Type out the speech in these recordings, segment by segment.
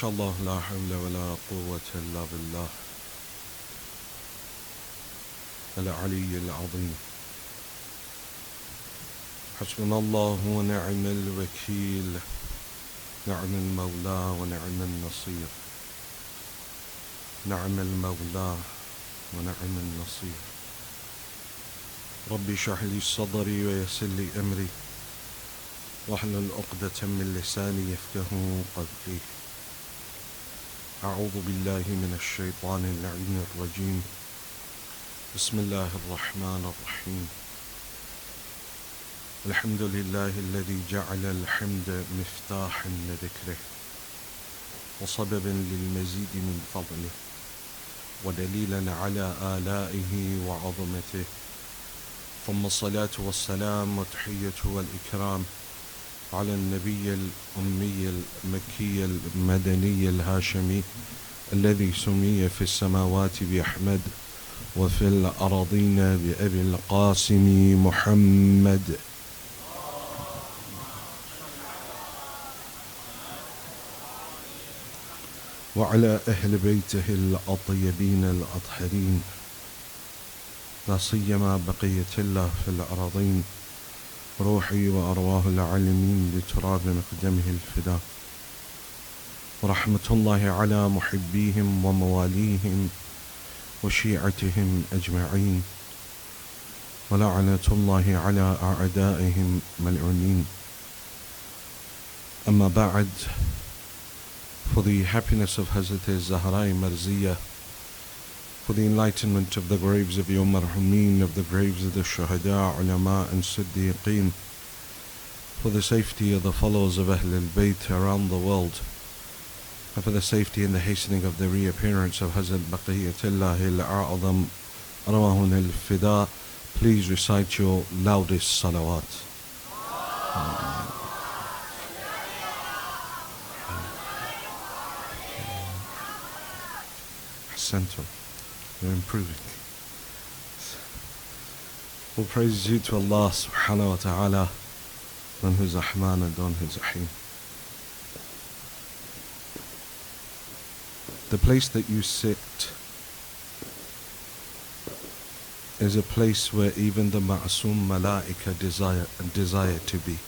شاء الله لا حول ولا قوة إلا بالله العلي العظيم. حسبنا الله ونعم الوكيل، نعم المولى ونعم النصير، نعم المولى ونعم النصير. ربي اشرح لي صدري ويسر لي أمري واحلل عقدة من لساني يفقهوا قولي. أعوذ بالله من الشيطان اللعين الرجيم. بسم الله الرحمن الرحيم. الحمد لله الذي جعل الحمد مفتاحا لذكره وسببا للمزيد من فضله ودليلا على آلائه وعظمته، ثم الصلاة والسلام والتحية والإكرام على النبي الأمي المكي المدني الهاشمي الذي سمي في السماوات بأحمد وفي الأراضين بأبي القاسم محمد. وعلى أهل بيته الأطيبين الأطهرين، لا سيما بقية الله في الأراضين، روحي وأرواح العالمين بتراب مقدمه الفداء. ورحمة الله على محبيهم ومواليهم وشيعتهم أجمعين، ولعنة الله على أعدائهم ملعونين. أما بعد, for the happiness of Hazrat Zahra Marziyah, for the enlightenment of the graves of your marhumin, of the graves of the shuhada, ulama and siddiqeen, for the safety of the followers of Ahl al-Bayt around the world, and for the safety and the hastening of the reappearance of Hazrat Baqiyatullah al-A'zam Arwahun al-Fida, please recite your loudest salawat. Center. You're improving. All praise due to Allah subhanahu wa ta'ala, on whose Rahman and on whose Rahim. The place that you sit is a place where even the Ma'asum Malaika desire to be.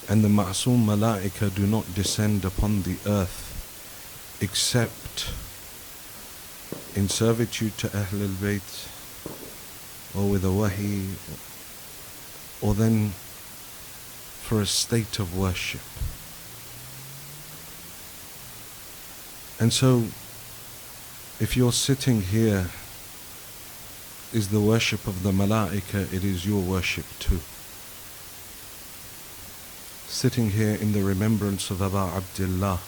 And the Ma'asum Malaika do not descend upon the earth except in servitude to Ahl al-Bayt, or with a wahi, or then for a state of worship. And so, if you're sitting here is the worship of the Malaika, it is your worship too. Sitting here in the remembrance of Aba Abdullah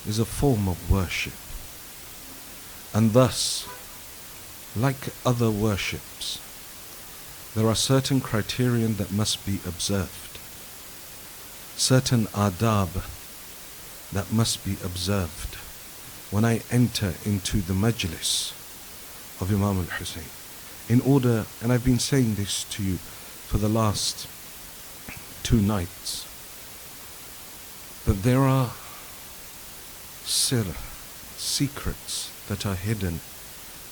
is a form of worship. And thus, like other worships, there are certain criterion that must be observed, certain adab that must be observed when I enter into the Majlis of Imam al-Hussein. In order, and I've been saying this to you for the last 2 nights, that there are secrets that are hidden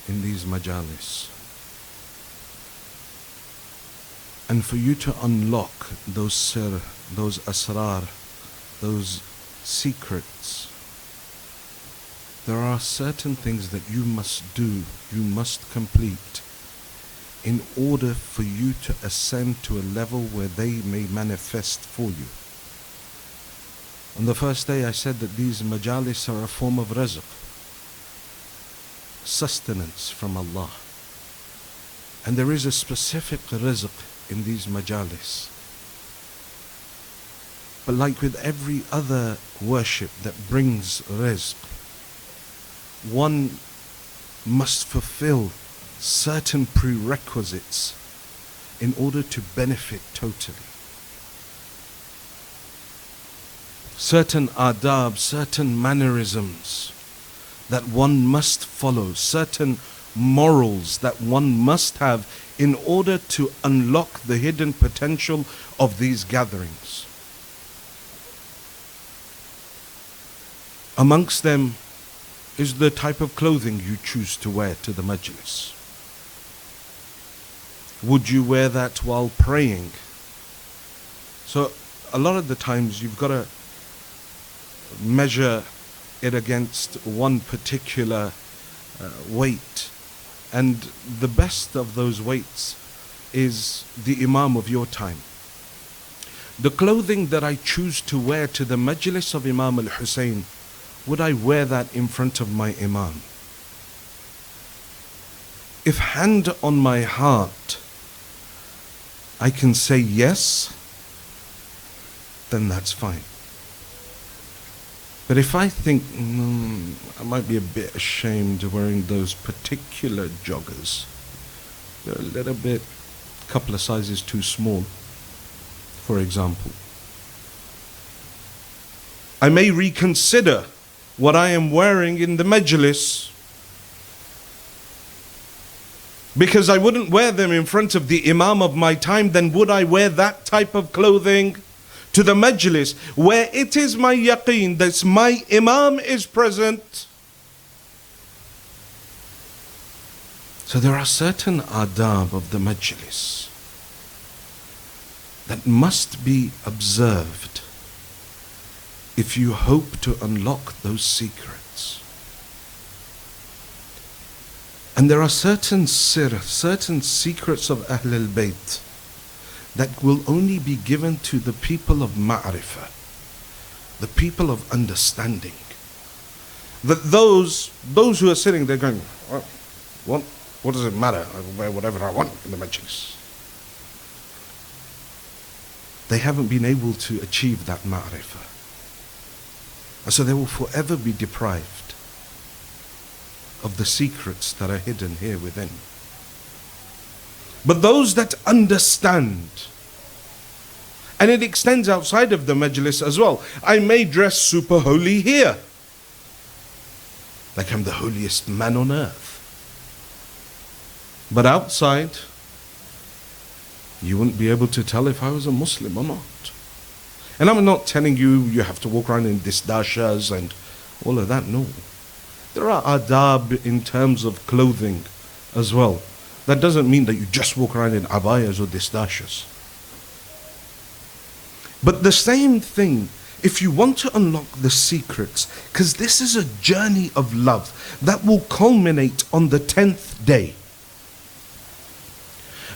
in these majalis. And for you to unlock those sir, those asrar, those secrets, there are certain things that you must do, you must complete, in order for you to ascend to a level where they may manifest for you. On the first day I said that these majalis are a form of rizq, sustenance from Allah. And there is a specific rizq in these majalis. But like with every other worship that brings rizq, one must fulfill certain prerequisites in order to benefit totally. Certain adab, certain mannerisms that one must follow, certain morals that one must have in order to unlock the hidden potential of these gatherings. Amongst them is the type of clothing you choose to wear to the majlis. Would you wear that while praying? So a lot of the times you've got to measure it against one particular weight, and the best of those weights is the Imam of your time. The clothing that I choose to wear to the majlis of Imam al-Hussein, would I wear that in front of my Imam? If hand on my heart I can say yes, then that's fine. But if I think I might be a bit ashamed wearing those particular joggers, they're a little bit, couple of sizes too small, for example, I may reconsider what I am wearing in the majlis, because I wouldn't wear them in front of the Imam of my time. Then would I wear that type of clothing to the majlis where it is my yaqeen that my Imam is present? So there are certain adab of the majlis that must be observed if you hope to unlock those secrets. And there are certain secrets of Ahl al-Bayt that will only be given to the people of ma'rifah, the people of understanding. That those who are sitting there going, what does it matter? I will wear whatever I want in the majlis. They haven't been able to achieve that ma'rifah. And so they will forever be deprived of the secrets that are hidden here within. But those that understand, and it extends outside of the majlis as well. I may dress super holy here, like I'm the holiest man on earth. But outside, you wouldn't be able to tell if I was a Muslim or not. And I'm not telling you have to walk around in disdashas and all of that, no. There are adab in terms of clothing as well. That doesn't mean that you just walk around in abayas or disdashas. But the same thing, if you want to unlock the secrets, because this is a journey of love that will culminate on the 10th day.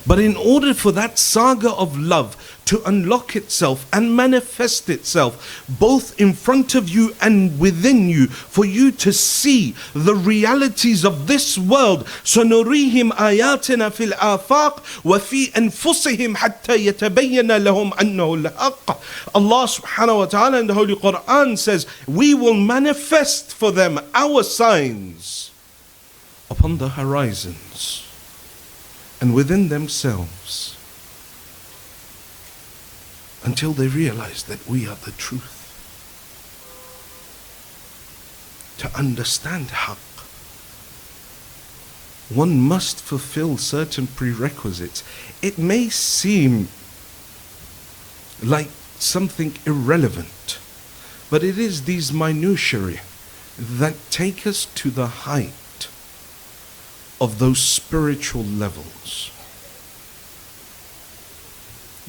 But in order for that saga of love to unlock itself and manifest itself both in front of you and within you, for you to see the realities of this world, سَنُرِيهِمْ آيَاتِنَا فِي الْآفَاقِ وَفِي أَنفُسِهِمْ حَتَّى يَتَبَيَّنَ لَهُمْ أَنَّهُ الْحَقُّ. Allah subhanahu wa ta'ala in the Holy Quran says, we will manifest for them our signs upon the horizons and within themselves, until they realize that we are the truth. To understand haqq, one must fulfill certain prerequisites. It may seem like something irrelevant, but it is these minutiae that take us to the height of those spiritual levels.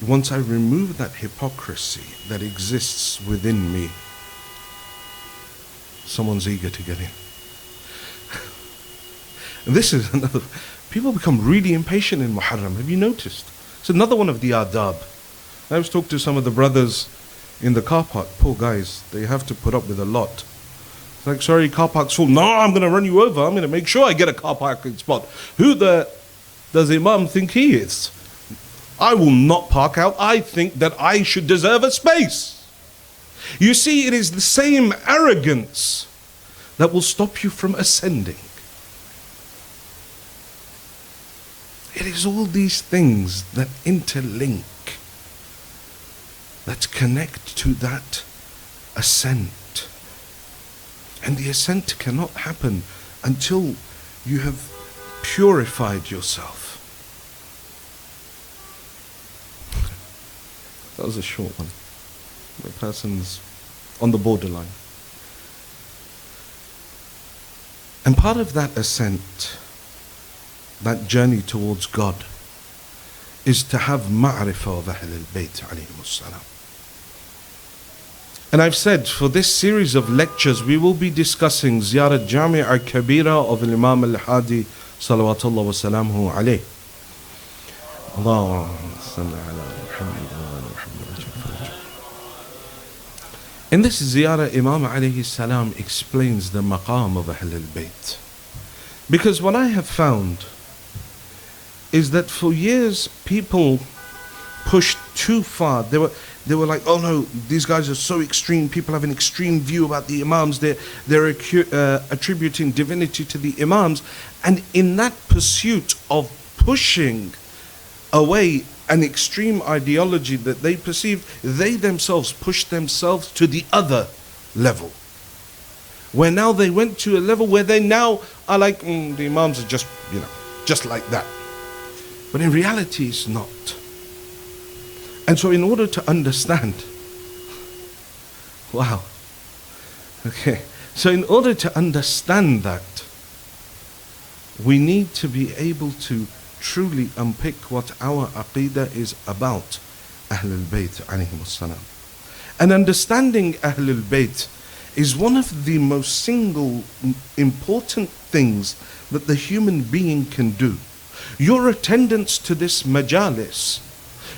Once I remove that hypocrisy that exists within me, someone's eager to get in. This is another, people become really impatient in Muharram. Have you noticed? It's another one of the adab. I was talking to some of the brothers in the car park. Poor guys, they have to put up with a lot. It's like, sorry, car park's full. No, I'm going to run you over. I'm going to make sure I get a car parking spot. Who does Imam think he is? I will not park out. I think that I should deserve a space. You see, it is the same arrogance that will stop you from ascending. It is all these things that interlink, that connect to that ascent. And the ascent cannot happen until you have purified yourself. That was a short one. The person's on the borderline. And part of that ascent, that journey towards God, is to have ma'rifah of Ahlul Bayt alayhimus salam. And I've said, for this series of lectures, we will be discussing Ziyarat Jami' al-Kabira of Imam al-Hadi salawatullah wa salamuhu alayh. Allahumma salli ala Muhammad wa ala Muhammad. In this ziyarah, Imam alayhi salam explains the maqam of Ahlul Bayt. Because what I have found is that for years people pushed too far. They were like, oh no, these guys are so extreme. People have an extreme view about the Imams. They're attributing divinity to the Imams. And in that pursuit of pushing away an extreme ideology that they perceived, they themselves pushed themselves to the other level. Where now they went to a level where they now are like, the Imams are just, just like that. But in reality, it's not. And so in order to understand, so in order to understand that, we need to be able to truly unpick what our aqidah is about Ahlul Bayt alayhimus salam. And understanding Ahlul Bayt is one of the most single important things that the human being can do. Your attendance to this majalis,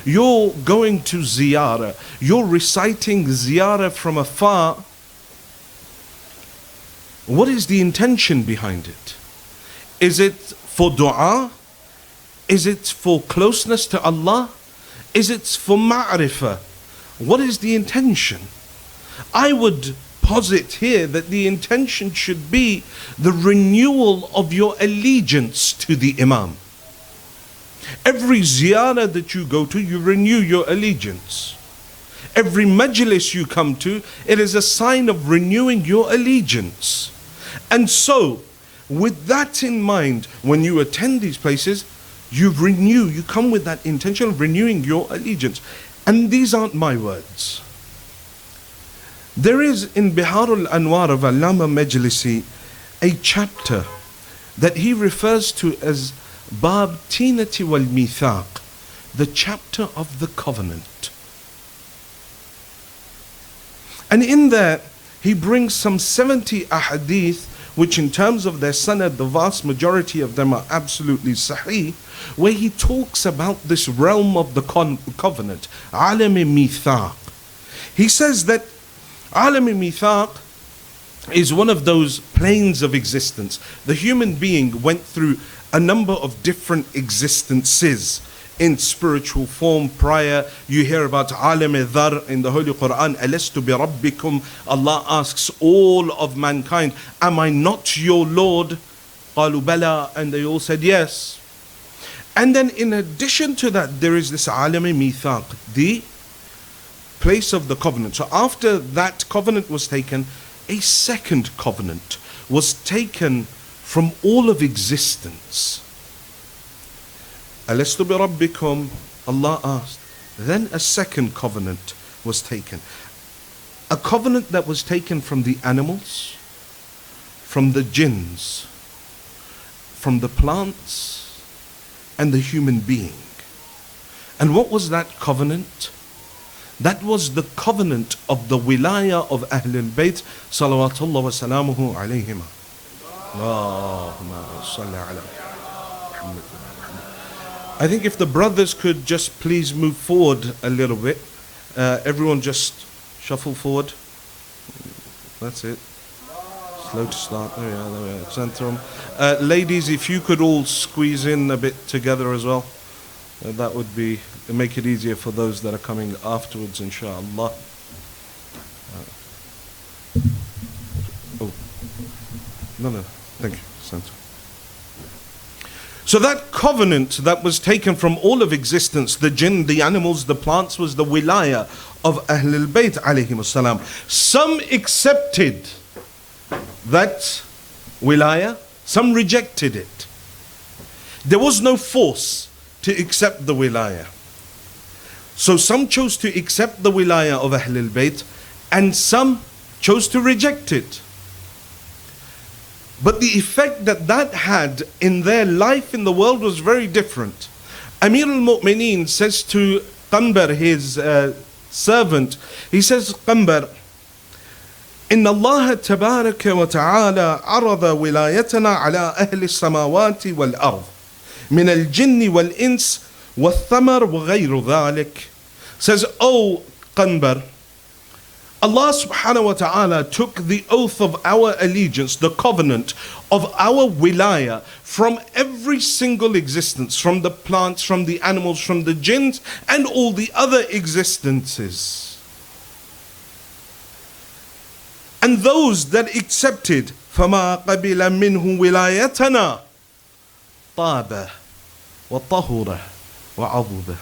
you're going to ziyarah, you're reciting ziyarah from afar. What is the intention behind it? Is it for dua? Is it for closeness to Allah? Is it for ma'rifah? What is the intention? I would posit here that the intention should be the renewal of your allegiance to the Imam. Every ziyarah that you go to, you renew your allegiance. Every majlis you come to, it is a sign of renewing your allegiance. And so, with that in mind, when you attend these places, you come with that intention of renewing your allegiance. And these aren't my words. There is in Biharul Anwar of Allama Majlisi a chapter that he refers to as Bab Tinati wal Mithaq, the chapter of the covenant. And in that, he brings some 70 ahadith, which in terms of their sanad, the vast majority of them are absolutely sahih, where he talks about this realm of the covenant, Alam-e Mithaq. He says that Alam-e Mithaq is one of those planes of existence. The human being went through a number of different existences in spiritual form prior. You hear about Alam-e Dhar in the Holy Quran. Alastu bi Rabbikum. Allah asks all of mankind, am I not your Lord? Qalu bala, and they all said yes. And then in addition to that, there is this Alam-e Mithaq, the place of the covenant. So after that covenant was taken, a second covenant was taken from all of existence. Alastu bi Rabbikum, Allah asked. Then a second covenant was taken. A covenant that was taken from the animals, from the jinns, from the plants, and the human being. And what was that covenant? That was the covenant of the wilaya of Ahlul Bayt salawatullah wa salamuhu alayhima. Allahumma salli ala Muhammad. I think if the brothers could just please move forward a little bit. Everyone just shuffle forward. That's it. Slow to start. There we are. Center them. Ladies, if you could all squeeze in a bit together as well. That would make it easier for those that are coming afterwards, inshallah. No, thank you. Center. So that covenant that was taken from all of existence, the jinn, the animals, the plants, was the wilaya of Ahlul Bayt alayhimus salam. Some accepted that wilaya, some rejected it. There was no force to accept the wilaya. So some chose to accept the wilaya of Ahlul Bayt and some chose to reject it. But the effect that that had in their life in the world was very different. Amir al-Mu'mineen says to Qambar, his servant, he says, Qambar, إن الله تبارك وتعالى عرض ولايتنا على أهل السماوات والأرض من الجن والإنس والثمر وغير ذلك. Says, O Qambar, Allah subhanahu wa ta'ala took the oath of our allegiance, the covenant of our wilaya from every single existence, from the plants, from the animals, from the jinns, and all the other existences. And those that accepted, فَمَا قَبِلَ مِنْهُ وِلَايَتَنَا طَابَ وَطَهُرَ وَعَضُبَ.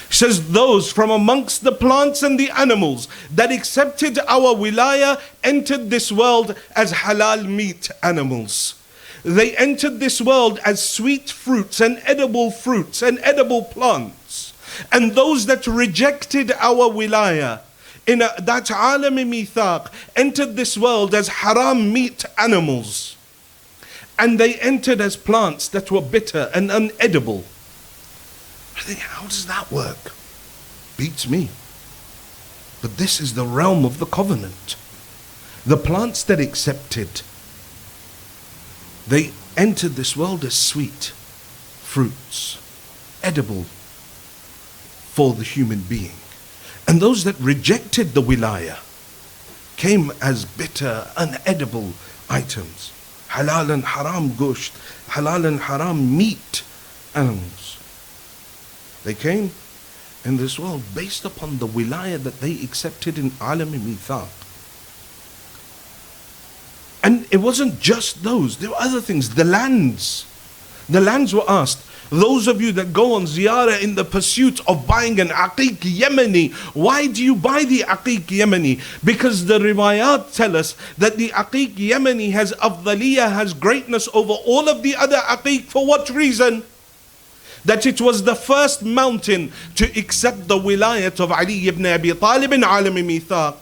He says those from amongst the plants and the animals that accepted our wilaya entered this world as halal meat animals. They entered this world as sweet fruits and edible plants. And those that rejected our wilaya in that alam mithaq entered this world as haram meat animals. And they entered as plants that were bitter and unedible. I think, how does that work? Beats me. But this is the realm of the covenant. The plants that accepted, they entered this world as sweet fruits, edible for the human being. And those that rejected the wilaya came as bitter, unedible items. Halal and haram gusht, halal and haram meat animals. They came in this world based upon the wilaya that they accepted in alam mithaq. And it wasn't just those, there were other things. The lands were asked. Those of you that go on ziyarah in the pursuit of buying an aqiq Yemeni, why do you buy the aqiq Yemeni? Because the riwayat tell us that the aqiq Yemeni has afdaliyah, has greatness over all of the other aqiq. For what reason? That it was the first mountain to accept the wilayat of Ali ibn Abi Talib in alam mithaq.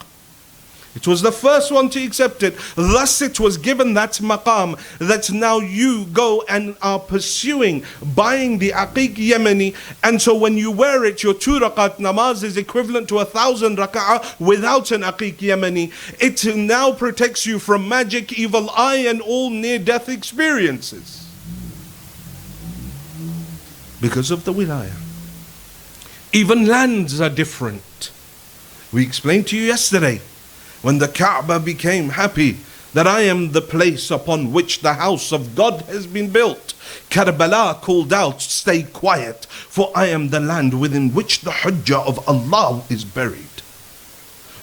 It was the first one to accept it. Thus it was given that maqam that now you go and are pursuing buying the aqiq Yemeni. And so when you wear it, your 2 rakat namaz is equivalent to 1,000 raka'ah without an aqiq Yemeni. It now protects you from magic, evil eye, and all near-death experiences. Because of the wilaya. Even lands are different. We explained to you yesterday, when the Kaaba became happy that I am the place upon which the house of God has been built, Karbala called out, stay quiet, for I am the land within which the Hujjah of Allah is buried.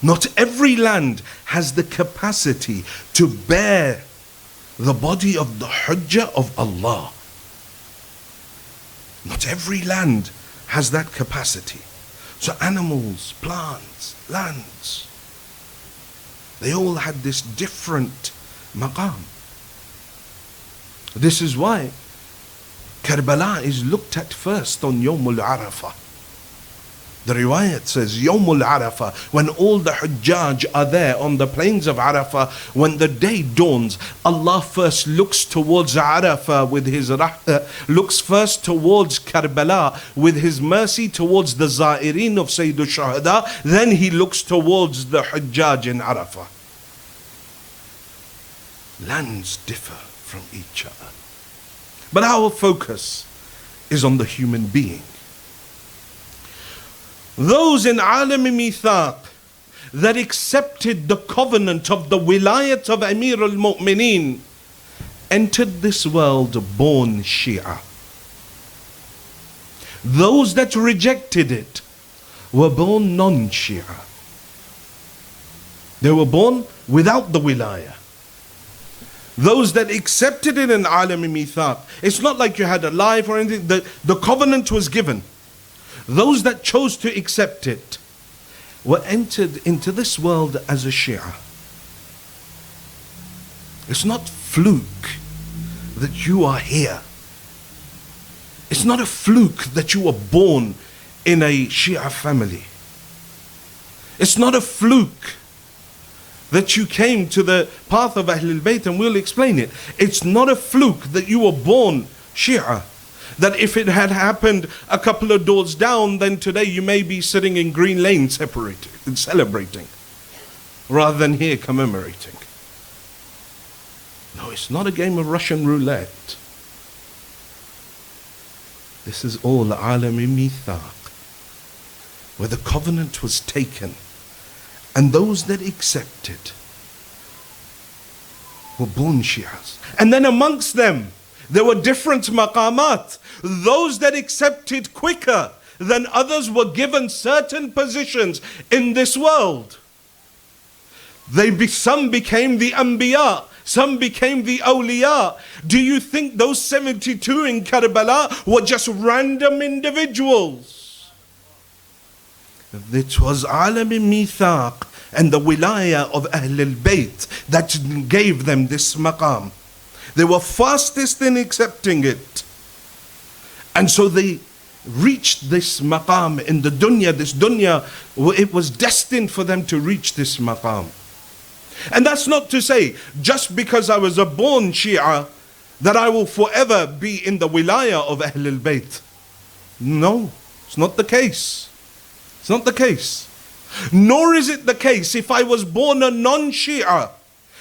Not every land has the capacity to bear the body of the Hujjah of Allah. Not every land has that capacity. So animals, plants, lands, they all had this different maqam. This is why Karbala is looked at first on Yawmul Arafah. The riwayat says Yawmul Arafah, when all the Hujjaj are there on the plains of Arafah, when the day dawns, Allah first looks towards Arafah with his looks first towards Karbala with his mercy towards the Za'irin of Sayyidul Shuhada, then he looks towards the Hujjaj in Arafah. Lands differ from each other. But our focus is on the human being. Those in alam mithaq that accepted the covenant of the wilayat of Amir al-Mu'mineen entered this world born Shia. Those that rejected it were born non-Shia. They were born without the wilayah. Those that accepted it in alam mithaq, it's not like you had a life or anything. The covenant was given. Those that chose to accept it were entered into this world as a Shia. It's not fluke that you are here. It's not a fluke that you were born in a Shia family. It's not a fluke that you came to the path of Ahlul Bayt, and we'll explain it. It's not a fluke that you were born Shia. That if it had happened a couple of doors down, then today you may be sitting in Green Lane separating and celebrating, rather than here commemorating. No, it's not a game of Russian roulette. This is all Alami Mithaq, where the covenant was taken, and those that accepted were born Shias. And then amongst them, there were different maqamat. Those that accepted quicker than others were given certain positions in this world. Some became the Anbiya, some became the awliya. Do you think those 72 in Karbala were just random individuals? It was Alam Mithaq and the wilaya of Ahlul Bayt that gave them this maqam. They were fastest in accepting it. And so they reached this maqam in the dunya. This dunya, it was destined for them to reach this maqam. And that's not to say, just because I was a born Shia, that I will forever be in the wilaya of Ahlul Bayt. No, it's not the case. It's not the case. Nor is it the case if I was born a non-Shia,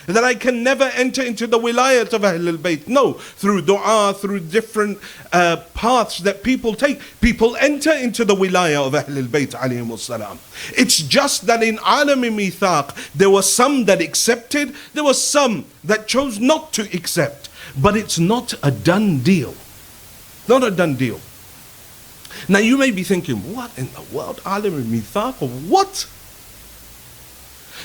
that I can never enter into the wilayat of Ahlul Bayt. No, through dua, through different paths that people take, people enter into the wilayah of Ahlul Bayt alayhimus salam. It's just that in Alami Mithaq, there were some that accepted, there were some that chose not to accept. But it's not a done deal. Not a done deal. Now you may be thinking, what in the world? Alami Mithaq or what?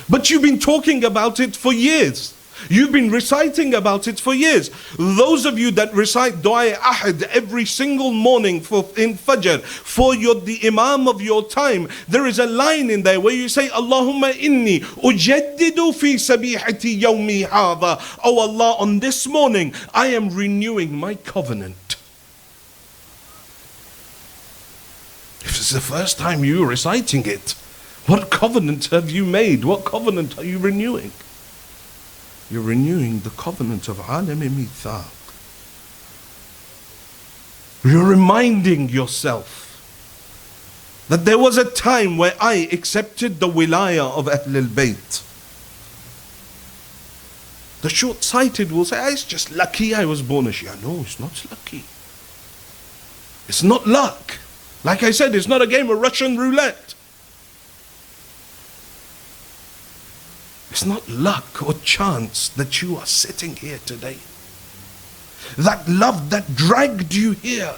But you've been talking about it for years. You've been reciting about it for years. Those of you that recite Dua Ahad every single morning in Fajr for the Imam of your time, there is a line in there where you say, Allahumma inni ujaddidu fi sabihati yawmi hadha. Oh Allah, on this morning I am renewing my covenant. If it's the first time you're reciting it, what covenant have you made? What covenant are you renewing? You're renewing the covenant of Alam Mithaq. You're reminding yourself that there was a time where I accepted the wilaya of Ahlul Bayt. The short-sighted will say, it's just lucky I was born a Shia. No, it's not lucky. It's not luck. Like I said, it's not a game of Russian roulette. It's not luck or chance that you are sitting here today. That love that dragged you here,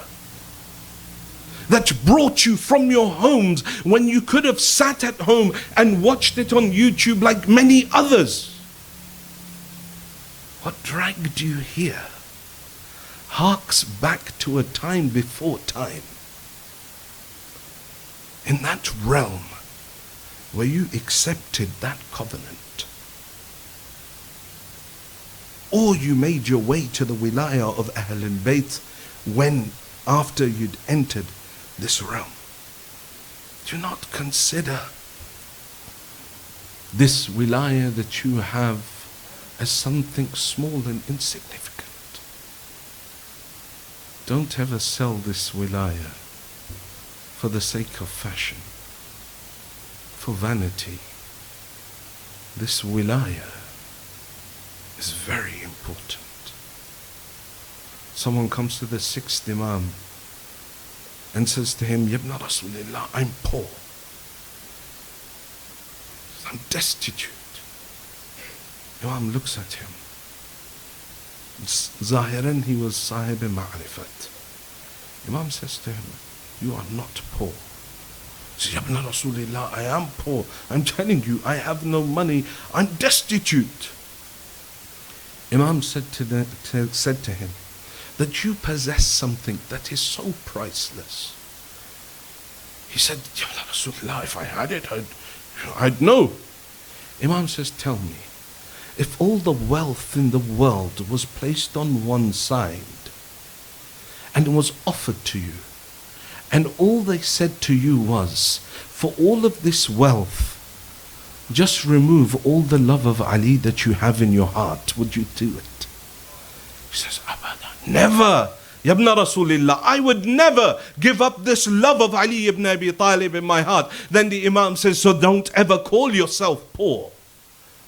that brought you from your homes when you could have sat at home and watched it on YouTube like many others. What dragged you here harks back to a time before time. In that realm where you accepted that covenant, or you made your way to the wilaya of Ahlul Bayt when after you'd entered this realm. Do not consider this wilaya that you have as something small and insignificant. Don't ever sell this wilaya for the sake of fashion, for vanity. This wilaya is very important. Someone comes to the sixth Imam and says to him, Yabna Rasulillah, I'm poor. I'm destitute. Imam looks at him. Zahiran, he was Sahib Ma'rifat. Imam says to him, you are not poor. He says, Yabna Rasulillah, I am poor. I'm telling you, I have no money. I'm destitute. Imam said to him that you possess something that is so priceless. He said, Ya Rasulullah, if I had it, I'd know. Imam says, tell me, if all the wealth in the world was placed on one side and was offered to you, and all they said to you was, for all of this wealth, just remove all the love of Ali that you have in your heart. Would you do it? He says, Abadan. Never. Yabna Rasulillah, I would never give up this love of Ali ibn Abi Talib in my heart. Then the Imam says, so don't ever call yourself poor,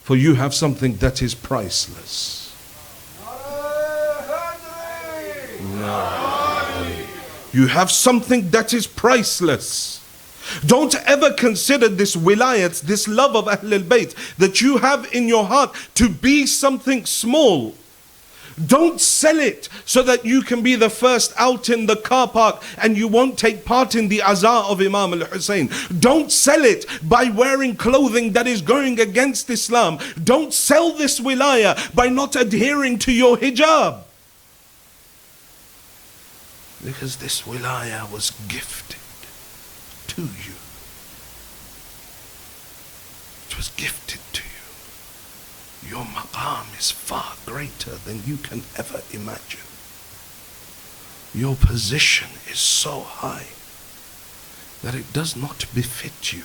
for you have something that is priceless. No. You have something that is priceless. Don't ever consider this wilayat, this love of Ahlul Bayt that you have in your heart to be something small. Don't sell it so that you can be the first out in the car park and you won't take part in the azaa of Imam al-Hussein. Don't sell it by wearing clothing that is going against Islam. Don't sell this wilayah by not adhering to your hijab. Because this wilayah was gifted to you. It was gifted to you. Your maqam is far greater than you can ever imagine. Your position is so high that it does not befit you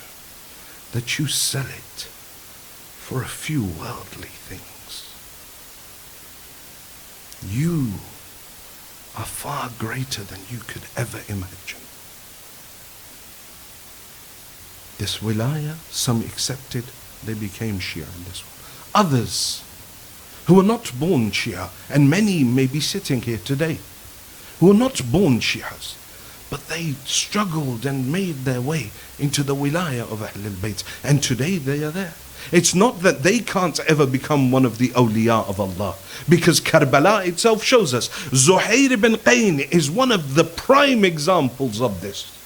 that you sell it for a few worldly things. You are far greater than you could ever imagine. This wilayah, some accepted, they became Shia in this one. Others who were not born Shia, and many may be sitting here today, who were not born Shias, but they struggled and made their way into the wilayah of Ahlul Bayt, and today they are there. It's not that they can't ever become one of the awliya of Allah, because Karbala itself shows us. Zuhair ibn Qayn is one of the prime examples of this.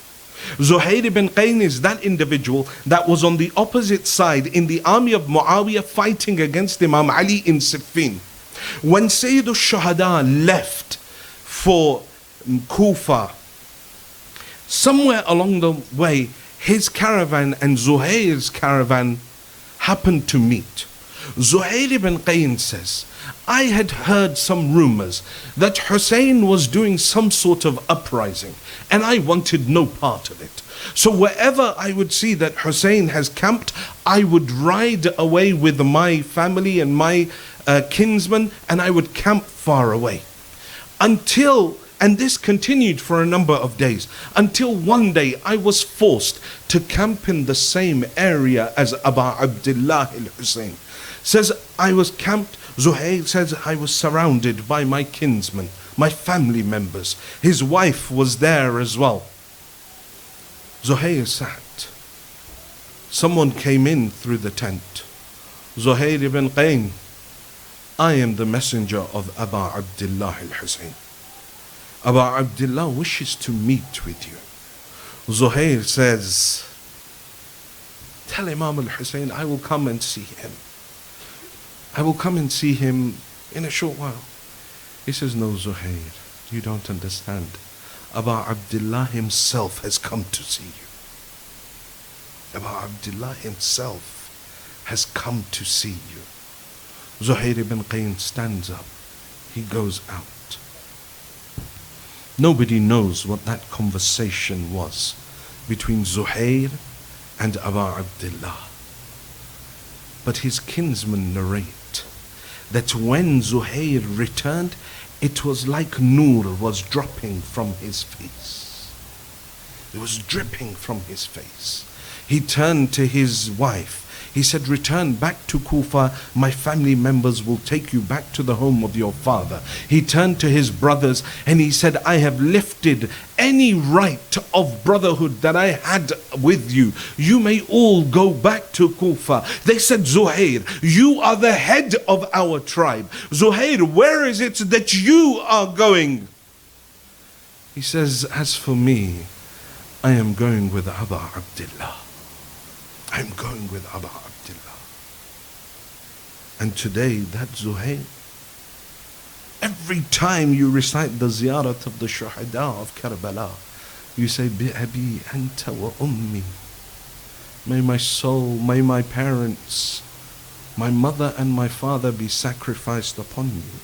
Zuhair ibn Qayn is that individual that was on the opposite side in the army of Muawiyah fighting against Imam Ali in Siffin. When Sayyid al-Shuhada left for Kufa, somewhere along the way, his caravan and Zuhair's caravan happened to meet. Zuhair ibn Qayn says, I had heard some rumors that Hussein was doing some sort of uprising, and I wanted no part of it. So wherever I would see that Hussein has camped, I would ride away with my family and my kinsmen, and I would camp far away. And this continued for a number of days, until one day I was forced to camp in the same area as Abu Abdullah al-Hussein. Says I was camped, Zuhair says I was surrounded by my kinsmen, my family members. His wife was there as well. Zuhair sat. Someone came in through the tent. Zuhair ibn Qayn, I am the messenger of Abu Abdullah al-Hussein. Abu Abdullah wishes to meet with you. Zuhair says, tell Imam al-Hussein I will come and see him. I will come and see him in a short while. He says, no, Zuhair, you don't understand. Abu Abdullah himself has come to see you. Abu Abdullah himself has come to see you. Zuhair ibn Qayn stands up. He goes out. Nobody knows what that conversation was between Zuhair and Abu Abdullah. But his kinsmen narrate that when Zuhair returned, it was like Nur was dropping from his face. It was dripping from his face. He turned to his wife. He said, return back to Kufa. My family members will take you back to the home of your father. He turned to his brothers and he said, I have lifted any right of brotherhood that I had with you. You may all go back to Kufa. They said, Zuhair, you are the head of our tribe. Zuhair, where is it that you are going? He says, as for me, I am going with Abu Abdullah. I'm going with Abu Abdullah. And today, that Zuhair, every time you recite the ziyarat of the shuhada of Karbala, you say, Bi abi anta wa ummi. May my soul, may my parents, my mother and my father be sacrificed upon you.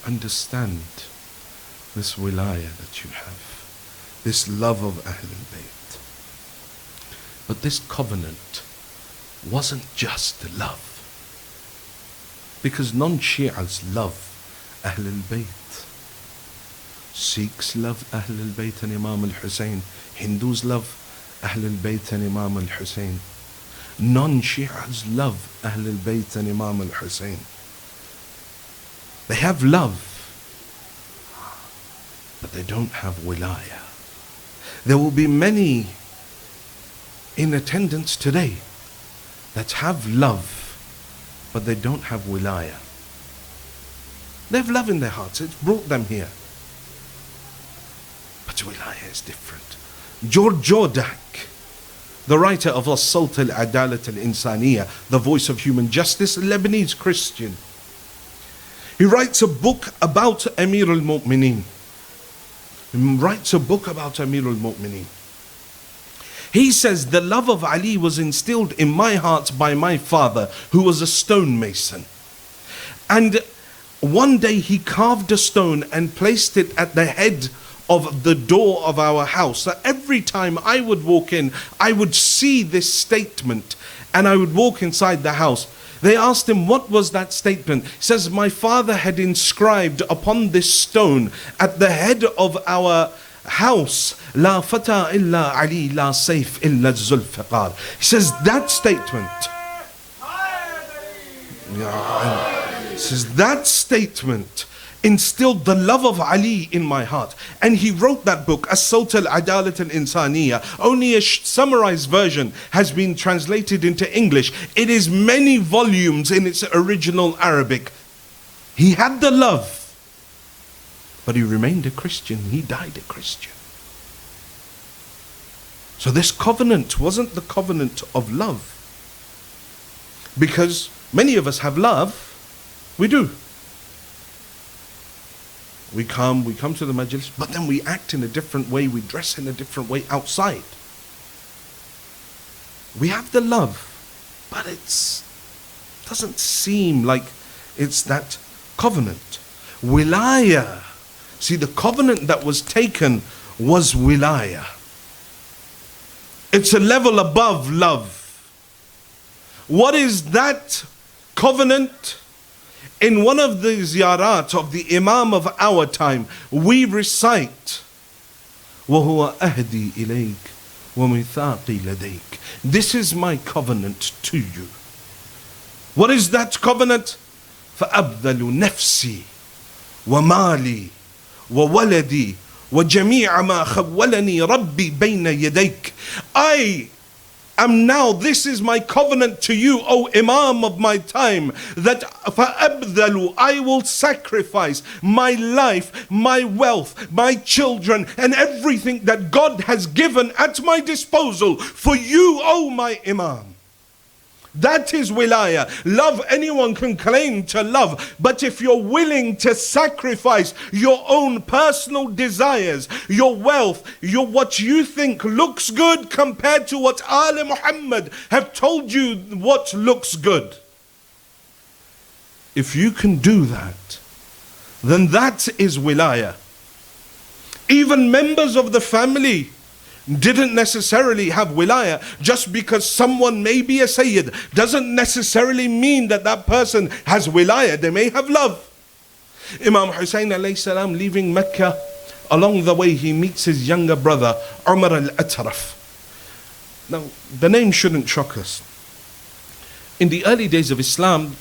Understand this wilayah that you have, this love of Ahlul Bayt. But this covenant wasn't just love. Because non-Shi'as love Ahl al-Bayt. Sikhs love Ahl al-Bayt and Imam al-Hussein. Hindus love Ahl al-Bayt and Imam al-Hussein. Non-Shi'as love Ahl al-Bayt and Imam al-Hussein. They have love, but they don't have wilayah. There will be many in attendance today that have love, but they don't have wilayah. They have love in their hearts. It's brought them here. But wilayah is different. George Jordak, the writer of As-Sawt al-Adalat al-Insaniya, the voice of human justice, a Lebanese Christian. He writes a book about Amir al-Mu'mineen. He says, the love of Ali was instilled in my heart by my father, who was a stonemason. And one day he carved a stone and placed it at the head of the door of our house. So every time I would walk in, I would see this statement, and I would walk inside the house. They asked him, what was that statement? He says, my father had inscribed upon this stone at the head of our house, La fata illa Ali, la sayf illa zulfiqar. He says that statement. He says that statement instilled the love of Ali in my heart. And he wrote that book, As-Sawt al-Adalat al-Insaniya. Only a summarized version has been translated into English. It is many volumes in its original Arabic. He had the love, but he remained a Christian. He died a Christian. So this covenant wasn't the covenant of love. Because many of us have love. We do. We come to the Majlis, but then we act in a different way, we dress in a different way outside. We have the love, but it doesn't seem like it's that covenant. Wilayah. See, the covenant that was taken was wilayah. It's a level above love. What is that covenant? In one of the ziyarat of the Imam of our time, we recite, وَهُوَ أَهْدِي إِلَيْكَ وَمِثَاقِي لَدَيْكَ. This is my covenant to you. What is that covenant? فَأَبْذَلُ نَفْسِي وَمَالِي وَوَلَدِي وَجَمِيعَ مَا خَوَّلَنِي رَبِّي بَيْنَ يَدَيْكَ. I am now, this is my covenant to you, O Imam of my time, that فَأَبْذَلُ, I will sacrifice my life, my wealth, my children, and everything that God has given at my disposal for you, O my Imam. That is wilayah. Love, anyone can claim to love, but if you're willing to sacrifice your own personal desires, your wealth, what you think looks good compared to what Ali Muhammad have told you what looks good, if you can do that, then that is wilayah. Even members of the family didn't necessarily have wilayah. Just because someone may be a Sayyid doesn't necessarily mean that that person has wilayah. They may have love. Imam Hussein alayhi salam leaving Mecca, along the way he meets his younger brother Umar al-Atraf. Now the name shouldn't shock us. In the early days of Islam,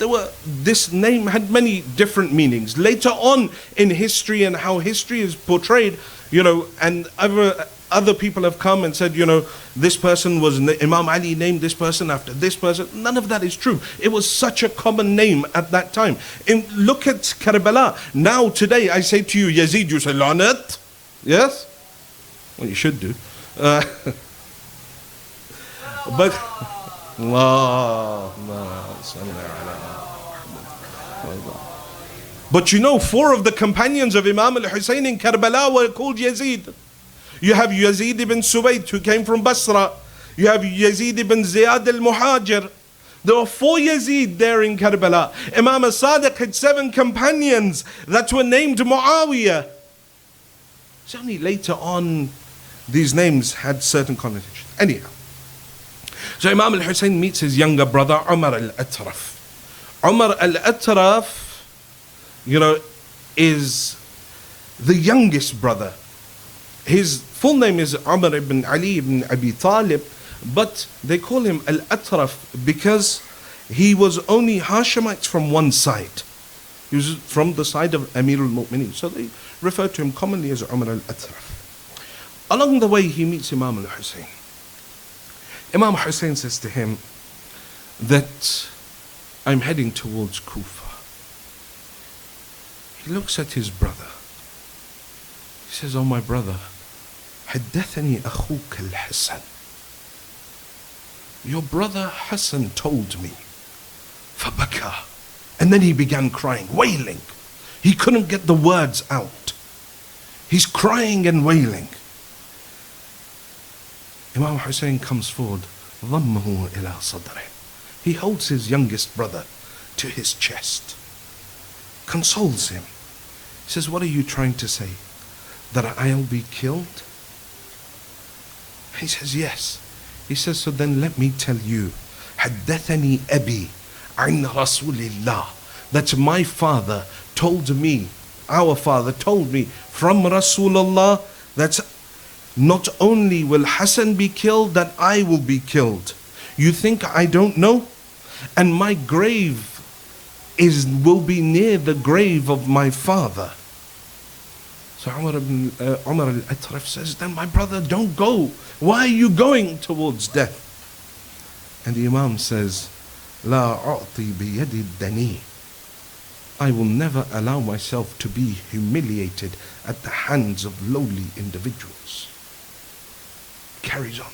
this name had many different meanings. Later on in history and how history is portrayed, and other people have come and said, this person was, Imam Ali named this person after this person. None of that is true. It was such a common name at that time. Look at Karbala. Now today I say to you, Yazid, you say Lanat. Yes? Well, you should do. But four of the companions of Imam al-Hussein in Karbala were called Yazid. You have Yazid ibn Suwayd, who came from Basra. You have Yazid ibn Ziyad al-Muhajir. There were 4 Yazid there in Karbala. Imam al-Sadiq had 7 companions that were named Muawiyah. It's only later on these names had certain connotations. Anyhow, So Imam al-Hussein meets his younger brother, Umar al-Atraf. Umar al-Atraf, is the youngest brother. His full name is Umar ibn Ali ibn Abi Talib, but they call him al-Atraf because he was only Hashemites from one side. He was from the side of Amir al-Mu'mineen. So they refer to him commonly as Umar al-Atraf. Along the way, he meets Imam al-Hussein. Imam Hussein says to him that I'm heading towards Kufa. He looks at his brother. He says, oh my brother, حدثني أخوك الحسن. Your brother Hassan told me. فبكى. And then he began crying, wailing. He couldn't get the words out. He's crying and wailing. Imam Hussein comes forward. ضمه إلى صدره. He holds his youngest brother to his chest. Consoles him. He says, what are you trying to say? That I'll be killed? He says, yes. He says, so then let me tell you. حدثني أبي عن رسول الله. That my father told me, our father told me from Rasulullah that not only will Hassan be killed, that I will be killed. You think I don't know? And my grave will be near the grave of my father. So Umar al-Atraf says, then my brother, don't go. Why are you going towards death? And the Imam says, لا أعطي بيد الدني. I will never allow myself to be humiliated at the hands of lowly individuals. Carries on.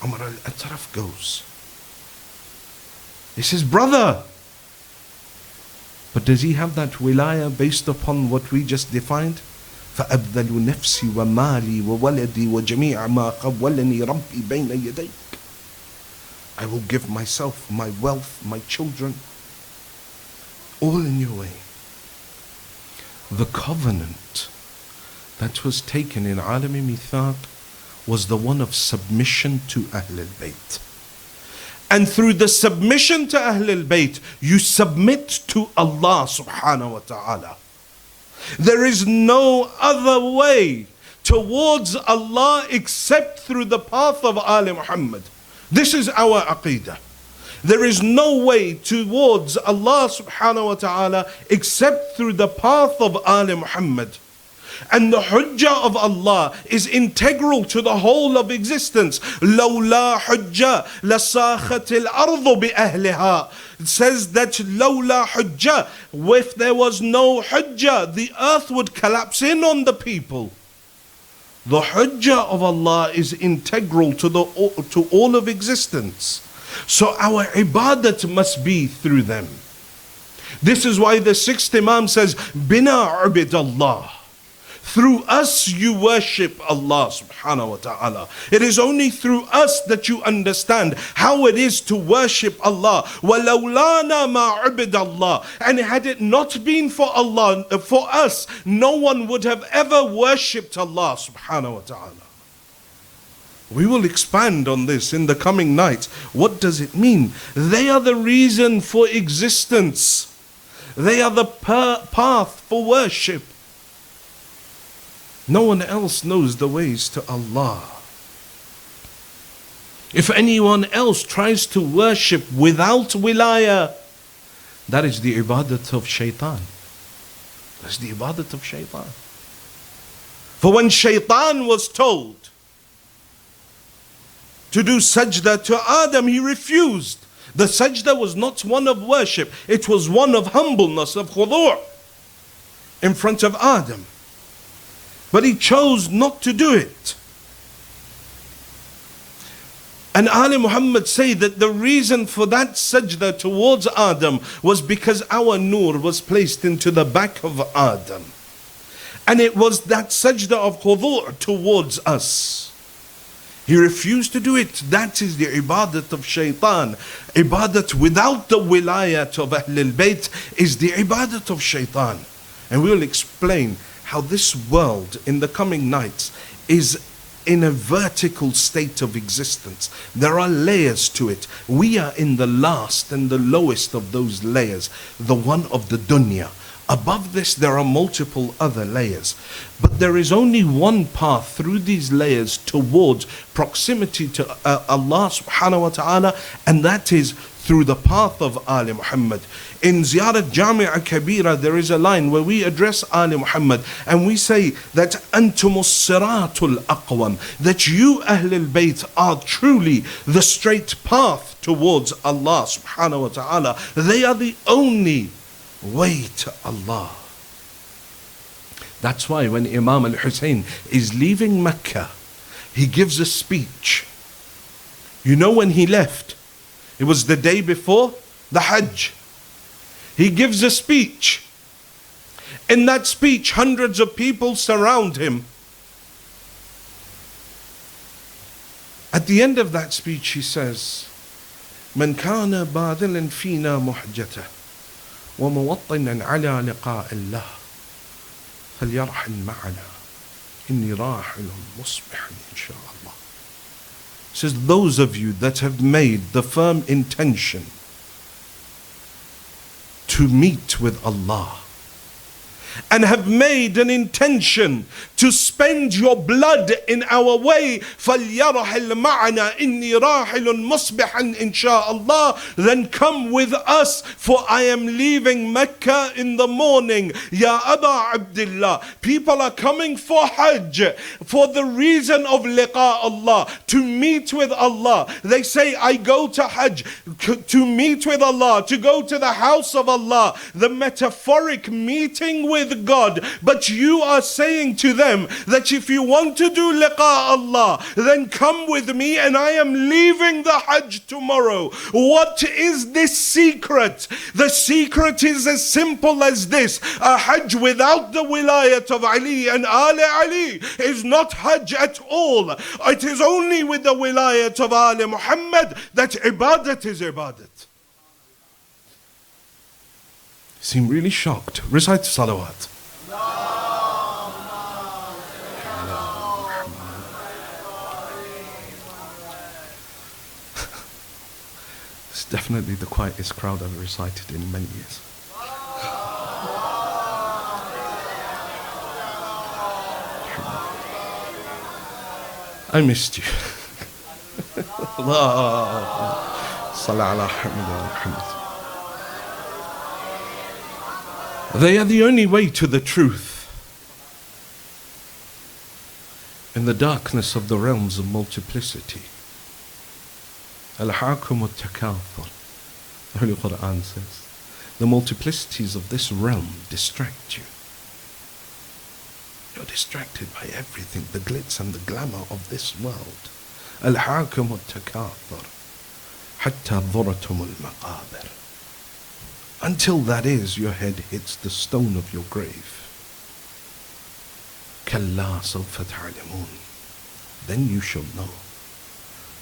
Umar al-Atraf goes. He says, brother. But does he have that wilaya based upon what we just defined? فأبذل نفسي ومالي وولدي وجميع ما قولني ربي بين يديك. I will give myself, my wealth, my children, all in your way. The covenant that was taken in Alami Mithaq was the one of submission to Ahl al-Bayt. And through the submission to Ahl al-Bayt, you submit to Allah subhanahu wa ta'ala. There is no other way towards Allah except through the path of Ali Muhammad. This is our aqeedah. There is no way towards Allah subhanahu wa ta'ala except through the path of Ali Muhammad. And the hujjah of Allah is integral to the whole of existence. لولا حجة لساخت الأرض بأهلها. It says that لولا حجة, if there was no hujjah, the earth would collapse in on the people. The hujjah of Allah is integral to all of existence. So our ibadat must be through them. This is why the sixth Imam says, Bina ubid Allah. Through us you worship Allah subhanahu wa ta'ala. It is only through us that you understand how it is to worship Allah. وَلَوْلَانَا مَا عُبِدَ اللَّهِ. And had it not been for Allah, for us, no one would have ever worshipped Allah subhanahu wa ta'ala. We will expand on this in the coming nights. What does it mean? They are the reason for existence. They are the path for worship. No one else knows the ways to Allah. If anyone else tries to worship without wilaya, that is the ibadat of shaitan. That's the ibadat of shaitan. For when shaitan was told to do sajda to Adam, he refused. The sajda was not one of worship. It was one of humbleness, of khudu' in front of Adam. But he chose not to do it. And Ali Muhammad say that the reason for that sajda towards Adam was because our nur was placed into the back of Adam. And it was that sajda of khudu' towards us. He refused to do it. That is the ibadat of shaitan. Ibadat without the wilayat of Ahlul Bayt is the ibadat of shaitan. And we will explain how this world in the coming nights is in a vertical state of existence. There are layers to it. We are in the last and the lowest of those layers, the one of the dunya. Above this, there are multiple other layers. But there is only one path through these layers towards proximity to Allah subhanahu wa ta'ala, and that is through the path of Ali Muhammad. In Ziyarat Jami'a Kabira, there is a line where we address Ali Muhammad and we say that Antumus Siratul Aqwam, that you Ahlul Bayt are truly the straight path towards Allah subhanahu wa ta'ala. They are the only way to Allah. That's why when Imam al-Hussein is leaving Mecca, he gives a speech. You know when he left? It was the day before the Hajj. He gives a speech. In that speech, hundreds of people surround him. At the end of that speech, he says, "Man kana badilan fina muhjata wa muwattinan ala liqa Allah falyarhal ma'ana inni rahilun musbihan inshaAllah." Says, those of you that have made the firm intention to meet with Allah and have made an intention to spend your blood in our way, فَلْيَرْحِلْ مَعَنَا إِنِّي رَاحِلٌ مُصْبِحًا إِنْ شَاءَ اللَّهِ, then come with us, for I am leaving Mecca in the morning. Ya Aba Abdullah, people are coming for Hajj, for the reason of liqa Allah, to meet with Allah. They say, I go to Hajj to meet with Allah, to go to the house of Allah, the metaphoric meeting with God. But you are saying to them that if you want to do liqa Allah, then come with me, and I am leaving the Hajj tomorrow. What is this secret? The secret is as simple as this: a Hajj without the wilayat of Ali and Ali Ali is not Hajj at all. It is only with the wilayat of Ali Muhammad that ibadat is ibadat. Seem really shocked. Recite salawat. It's definitely the quietest crowd I've recited in many years. I missed you. They are the only way to the truth. In the darkness of the realms of multiplicity, Al-Hakum al-Takathur, the Holy Quran says, the multiplicities of this realm distract you. You're distracted by everything, the glitz and the glamour of this world. Al-Hakum al-Takathur, hatta dhuratum al-maqabir. Until that is, your head hits the stone of your grave. Kalla sawfa ta'lamun. Then you shall know.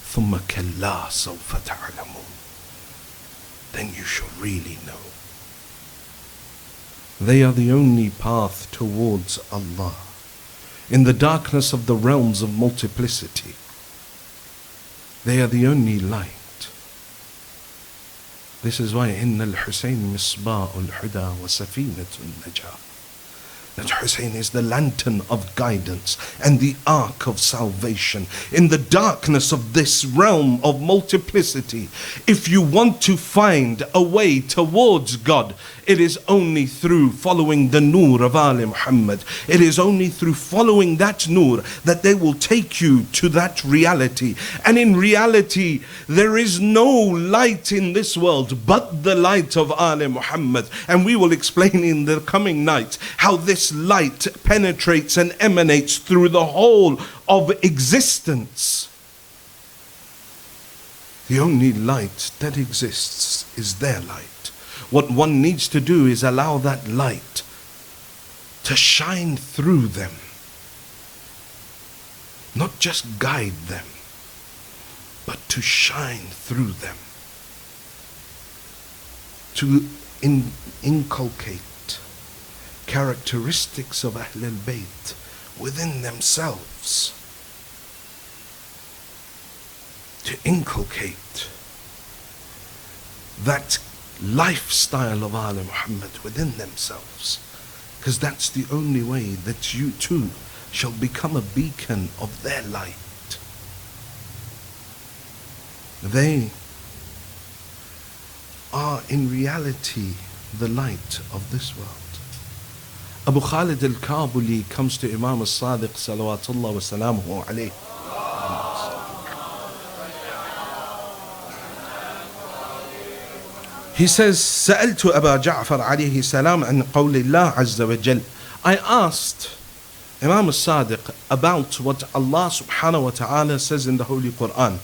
Thumma kalla sawfa ta'lamun. Then you shall really know. They are the only path towards Allah. In the darkness of the realms of multiplicity, they are the only light. This is why Inna al-Husayn misba'ul huda wa safinatul najah. That Hussein is the lantern of guidance and the ark of salvation. In the darkness of this realm of multiplicity, if you want to find a way towards God, it is only through following the nur of Ali Muhammad. It is only through following that nur that they will take you to that reality. And in reality, there is no light in this world but the light of Ali Muhammad. And we will explain in the coming night how this light penetrates and emanates through the whole of existence. The only light that exists is their light. What one needs to do is allow that light to shine through them, not just guide them, but to shine through them, to inculcate characteristics of Ahlul Bayt within themselves. to inculcate that lifestyle of Ali Muhammad within themselves, because that's the only way that you too shall become a beacon of their light. They are in reality the light of this world. Abu Khalid al-Kabuli comes to Imam al-Sadiq salawatullah wa salamuhu alayhi. He says, سألت أبا جعفر عليه السلام عن قول الله عز وجل. I asked Imam al-Sadiq about what Allah subhanahu wa ta'ala says in the Holy Quran.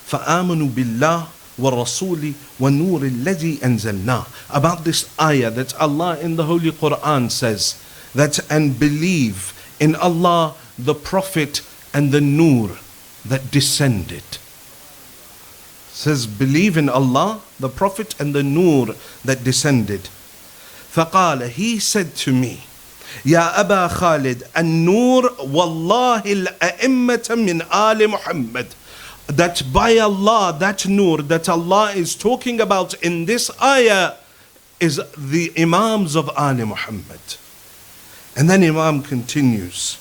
فآمنوا بالله والرسول والنور الذي أنزلناه. About this ayah that Allah in the Holy Quran says that, and believe in Allah, the Prophet, and the Nur that descended. Says, believe in Allah, the Prophet, and the Nur that descended. فقال, he said to me, يا أبا خالد النور والله الأئمة من آل محمد. That by Allah, that Nur that Allah is talking about in this ayah is the Imams of Ali Muhammad. And then Imam continues,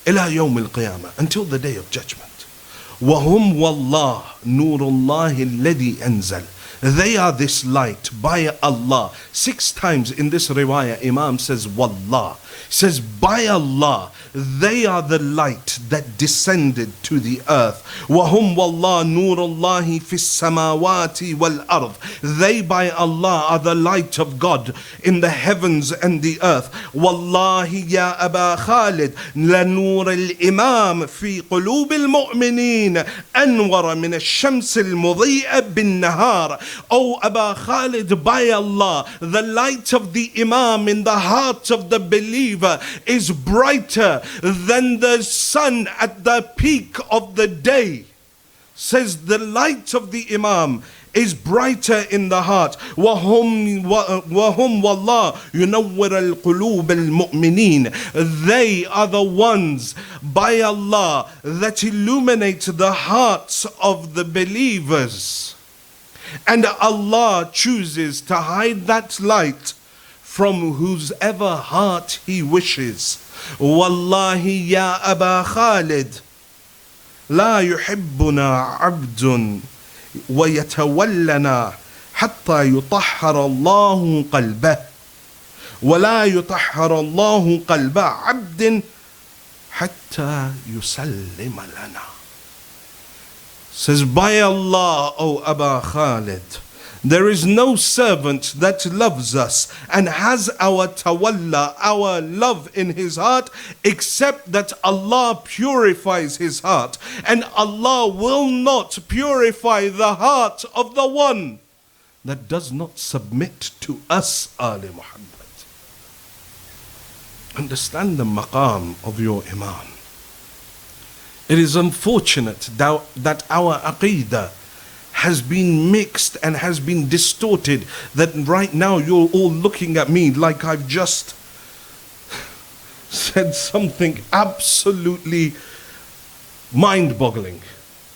إلى يوم القيامة, until the day of judgment. وهم والله نور الله الذي أنزل. They are this light by Allah. 6 times in this riwayah, Imam says, Wallah. Says, by Allah, they are the light that descended to the earth. وَهُمْ وَاللَّهِ نُورُ اللَّهِ فِي السَّمَاوَاتِ وَالْأَرْضِ. They by Allah are the light of God in the heavens and the earth. وَاللَّهِ يَا أَبَا خَالِدْ لَنُورِ الْإِمَامِ فِي قُلُوبِ الْمُؤْمِنِينَ أَنْوَرَ مِنَ الشَّمْسِ الْمُضِيئَ بِالنَّهَارِ. O Aba Khalid, by Allah, the light of the Imam in the heart of the believer is brighter than the sun at the peak of the day. Says the light of the Imam is brighter in the heart. وَهُمْ وَاللَّهُ يُنَوِّرَ الْقُلُوبَ الْمُؤْمِنِينَ. They are the ones by Allah that illuminate the hearts of the believers. And Allah chooses to hide that light from whosever heart He wishes. Wallahi ya Aba Khalid, la yuhibbuna abdun wa yatawallana hatta yutahhara Allahu qalbah, wa la yutahhara Allahu qalba abdin hatta yusallima lana. Says, by Allah, O Aba Khalid, there is no servant that loves us and has our tawalla, our love in his heart, except that Allah purifies his heart. And Allah will not purify the heart of the one that does not submit to us, Ali Muhammad. Understand the maqam of your Imam. It is unfortunate that our aqidah has been mixed and has been distorted, that right now you're all looking at me like I've just said something absolutely mind-boggling.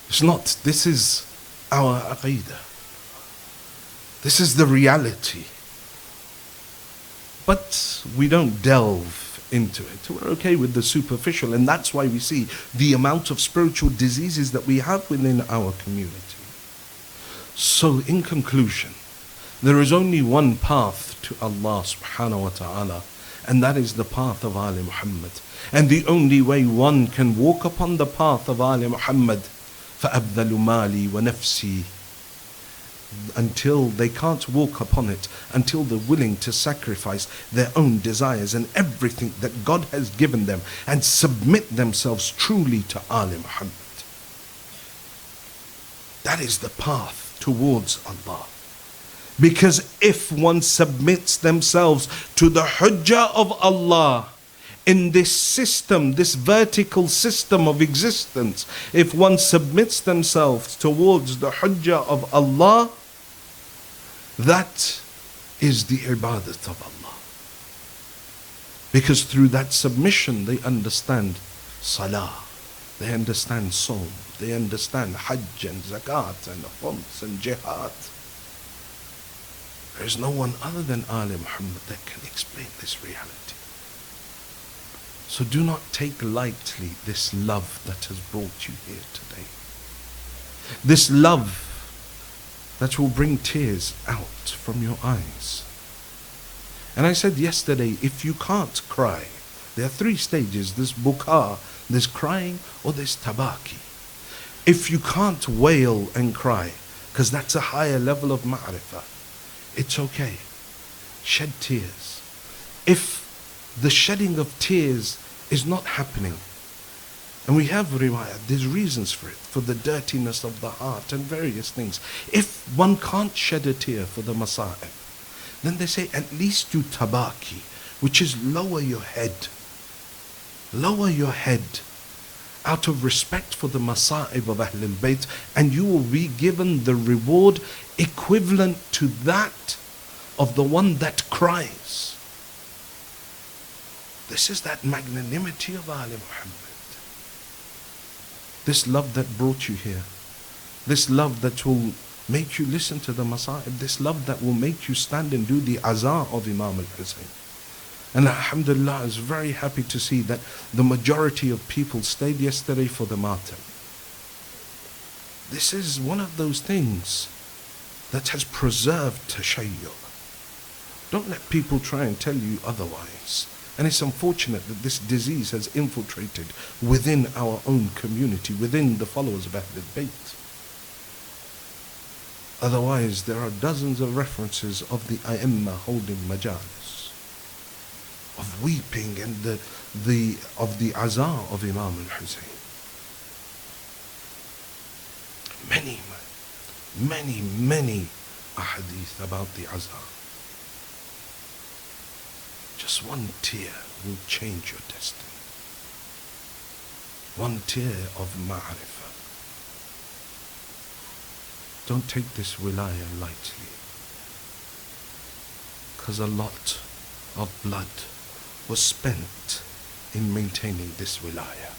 It's not. This is our aqidah. This is the reality. But we don't delve into it. We're okay with the superficial, and that's why we see the amount of spiritual diseases that we have within our community. So in conclusion, there is only one path to Allah subhanahu wa ta'ala, and that is the path of Ali Muhammad. And the only way one can walk upon the path of Ali Muhammad, فَأَبْذَلُ مَالِي وَنَفْسِي, until they can't walk upon it, until they're willing to sacrifice their own desires and everything that God has given them and submit themselves truly to Ali Muhammad. That is the path towards Allah. Because if one submits themselves to the hujjah of Allah in this system, this vertical system of existence, if one submits themselves towards the hujjah of Allah, that is the ibadat of Allah. Because through that submission they understand salah, They understand Saum. They understand Hajj and Zakat and Khums and Jihad. There is no one other than Ali Muhammad that can explain this reality. So do not take lightly this love that has brought you here today. This love that will bring tears out from your eyes. And I said yesterday, if you can't cry, there are three stages: there's buka, there's crying, or there's tabaki. If you can't wail and cry, because that's a higher level of ma'rifah, it's okay. Shed tears. If the shedding of tears is not happening, and we have riwayat, there's reasons for it, for the dirtiness of the heart and various things. If one can't shed a tear for the masa'ib, then they say at least do tabaki, which is lower your head. Lower your head out of respect for the masa'ib of Ahlul Bayt, and you will be given the reward equivalent to that of the one that cries. This is that magnanimity of Ali Muhammad. This love that brought you here. This love that will make you listen to the masa'ib. This love that will make you stand and do the azan of Imam al-Hussein. And alhamdulillah, I was very happy to see that the majority of people stayed yesterday for the matam. This is one of those things that has preserved tashayyu. Don't let people try and tell you otherwise. And it's unfortunate that this disease has infiltrated within our own community, within the followers of Ahlul Bayt. Otherwise, there are dozens of references of the A'imma holding majalis, of weeping and of the azan of Imam al-Hussein. Many ahadith about the azan. Just one tear will change your destiny. One tear of ma'rifah. Don't take this wilayah lightly, because a lot of blood was spent in maintaining this wilayah.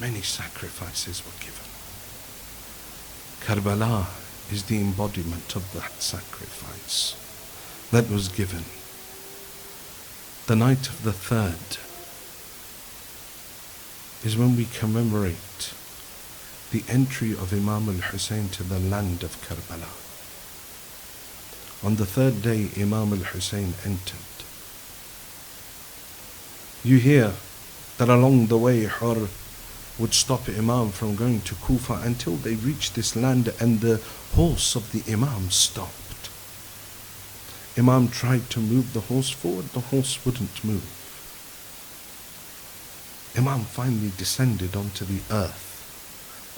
Many sacrifices were given. Karbala is the embodiment of that sacrifice that was given. The night of the 3rd is when we commemorate the entry of Imam al-Hussein to the land of Karbala. On the 3rd day, Imam al-Hussein entered. You hear that along the way, Hur would stop Imam from going to Kufa until they reached this land, and the horse of the Imam stopped. Imam tried to move the horse forward, the horse wouldn't move. Imam finally descended onto the earth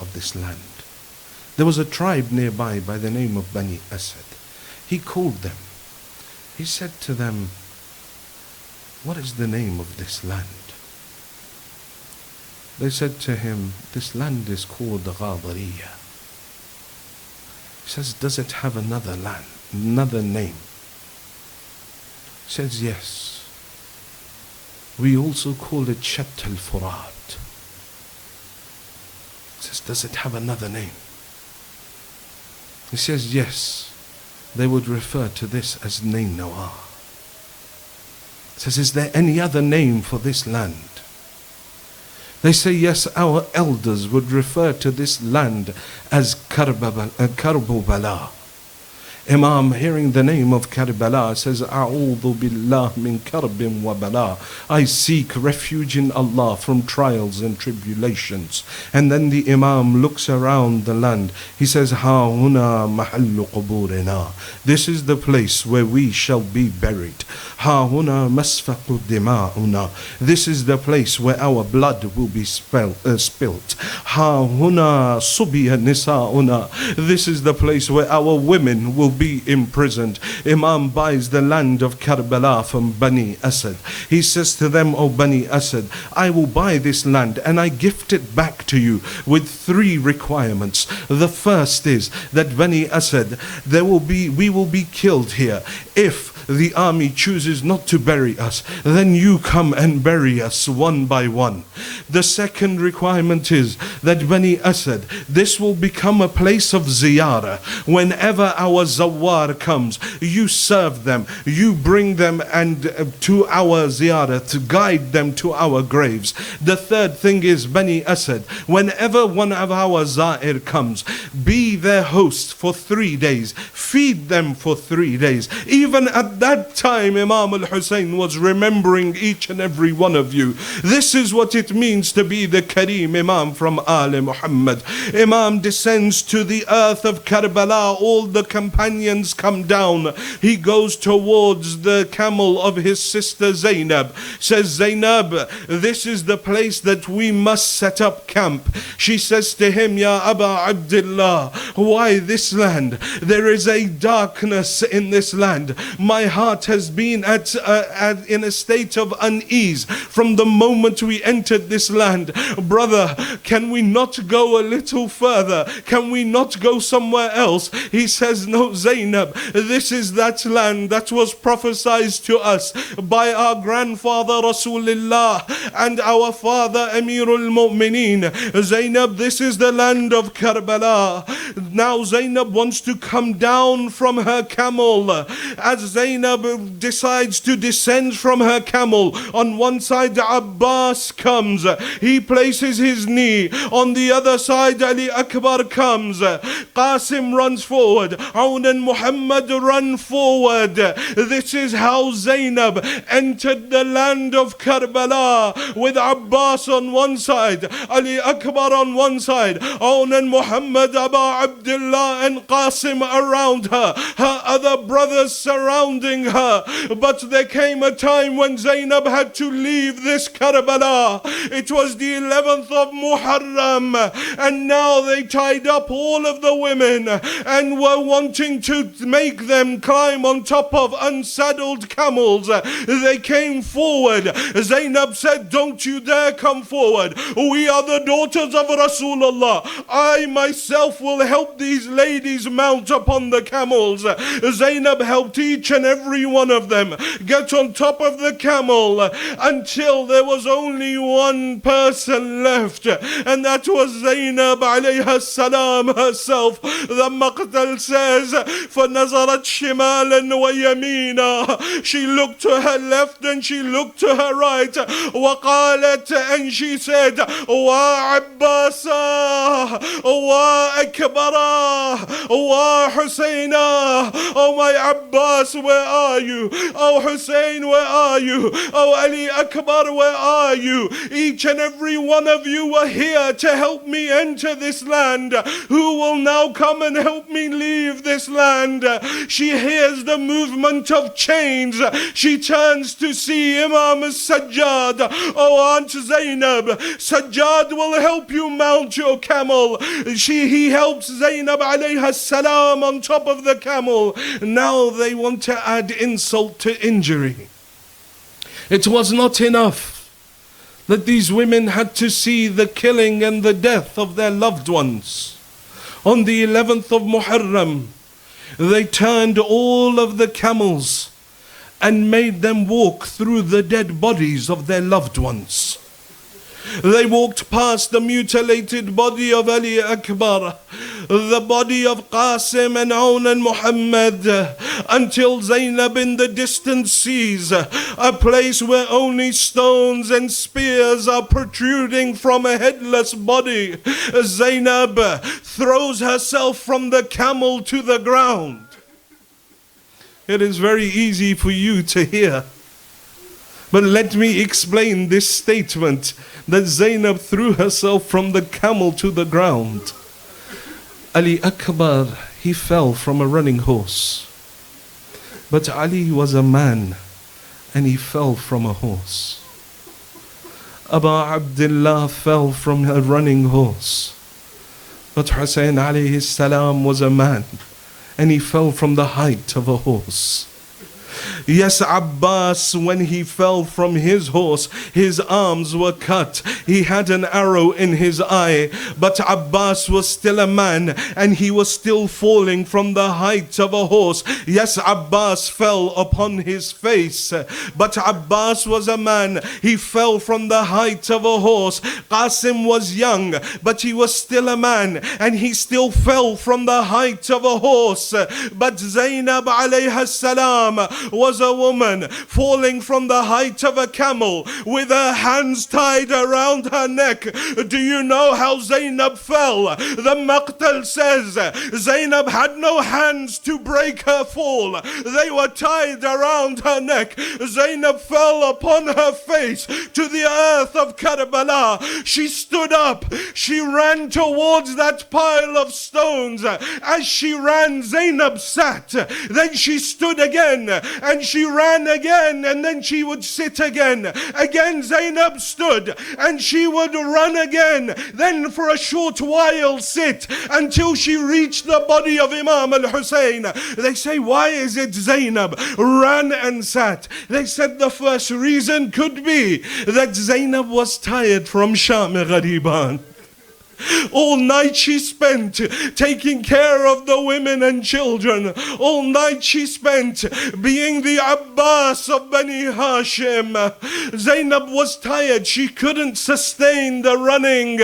of this land. There was a tribe nearby by the name of Bani Asad. He called them. He said to them, "What is the name of this land?" They said to him, "This land is called Ghadariya." He says, "Does it have another name?" He says, "Yes. We also call it Shatt al-Furat." He says, "Does it have another name?" He says, "Yes. They would refer to this as Nainawa." He says, "Is there any other name for this land?" They say, "Yes, our elders would refer to this land as Karbala." Imam, hearing the name of Karbala, says, "A'udhu billah min karbin wa bala." I seek refuge in Allah from trials and tribulations. And then the Imam looks around the land. He says, "Ha huna mahallu quburina." This is the place where we shall be buried. "Ha huna masfaqu dima'una." This is the place where our blood will be spilt. "Ha huna subiya nisa'una." This is the place where our women will be imprisoned. Imam buys the land of Karbala from Bani Asad. He says to them, "O Bani Asad, I will buy this land and I gift it back to you with 3 requirements. The first is that Bani Asad, we will be killed here if the army chooses not to bury us, then you come and bury us one by one. The second requirement is that Bani Asad, this will become a place of ziyarah. Whenever our zawar comes, you serve them, you bring them and to our ziyarah, to guide them to our graves. The third thing is Bani Asad, whenever one of our za'ir comes, be their host for 3 days, feed them for 3 days. Even at that time, Imam al-Hussein was remembering each and every one of you. This is what it means to be the Kareem Imam from Ali Muhammad. Imam descends to the earth of Karbala, all the companions come down. He goes towards the camel of his sister Zainab, says, Zainab, this is the place that we must set up camp. She says to him, Ya Aba Abdullah, why this land? There is a darkness in this land. My heart has been in a state of unease from the moment we entered this land. Brother, can we not go a little further? Can we not go somewhere else? He says, no, Zainab, this is that land that was prophesied to us by our grandfather Rasulullah and our father Amirul Mu'mineen. Zainab, this is the land of Karbala. Now Zainab wants to come down from her camel. As Zainab decides to descend from her camel, on one side Abbas comes, he places his knee. On the other side Ali Akbar comes. Qasim runs forward. Awan and Muhammad run forward. This is how Zainab entered the land of Karbala, with Abbas on one side, Ali Akbar on one side, Awan and Muhammad, Aba Abdullah and Qasim around her, her other brothers surrounding her. But there came a time when Zainab had to leave this Karbala. It was the 11th of Muharram, and now they tied up all of the women and were wanting to make them climb on top of unsaddled camels. They came forward. Zainab said, don't you dare come forward. We are the daughters of Rasulullah. I myself will help these ladies mount upon the camels. Zainab helped each and every one of them get on top of the camel until there was only one person left, and that was Zainab alayha salam herself. The Maqtal says, فَنَظَرَتْ شِمَالًا وَيَمِينًا. She looked to her left and she looked to her right. وَقَالَتْ, and she said, wa Abbasa, wa Akbara, wa Husayna. Oh my Abbas, where are you? Oh Hussein, where are you? Oh Ali Akbar, where are you? Each and every one of you were here to help me enter this land. Who will now come and help me leave this land? She hears the movement of chains. She turns to see Imam Sajjad. Oh Aunt Zainab, Sajjad will help you mount your camel. He helps Zainab alayha salam on top of the camel. Now they want to add insult to injury. It was not enough that these women had to see the killing and the death of their loved ones. On the 11th of Muharram, they turned all of the camels and made them walk through the dead bodies of their loved ones. They walked past the mutilated body of Ali Akbar, the body of Qasim and Awan and Muhammad, until Zainab in the distance sees a place where only stones and spears are protruding from a headless body. Zainab throws herself from the camel to the ground. It is very easy for you to hear, but let me explain this statement that Zainab threw herself from the camel to the ground. Ali Akbar, he fell from a running horse. But Ali was a man and he fell from a horse. Abu Abdullah fell from a running horse. But Hussein alayhi salam was a man and he fell from the height of a horse. Yes, Abbas, when he fell from his horse, his arms were cut. He had an arrow in his eye. But Abbas was still a man, and he was still falling from the height of a horse. Yes, Abbas fell upon his face. But Abbas was a man. He fell from the height of a horse. Qasim was young, but he was still a man, and he still fell from the height of a horse. But Zainab alayha salam was a woman falling from the height of a camel with her hands tied around her neck. Do you know how Zainab fell? The Maqtal says Zainab had no hands to break her fall. They were tied around her neck. Zainab fell upon her face to the earth of Karbala. She stood up. She ran towards that pile of stones. As she ran, Zainab sat. Then she stood again, and she ran again, and then she would sit again. Again Zainab stood, and she would run again. Then for a short while sit, until she reached the body of Imam al-Hussein. They say, why is it Zainab ran and sat? They said the first reason could be that Zainab was tired from Sham Ghariban. All night she spent taking care of the women and children. All night she spent being the Abbas of Bani Hashim. Zainab was tired. She couldn't sustain the running.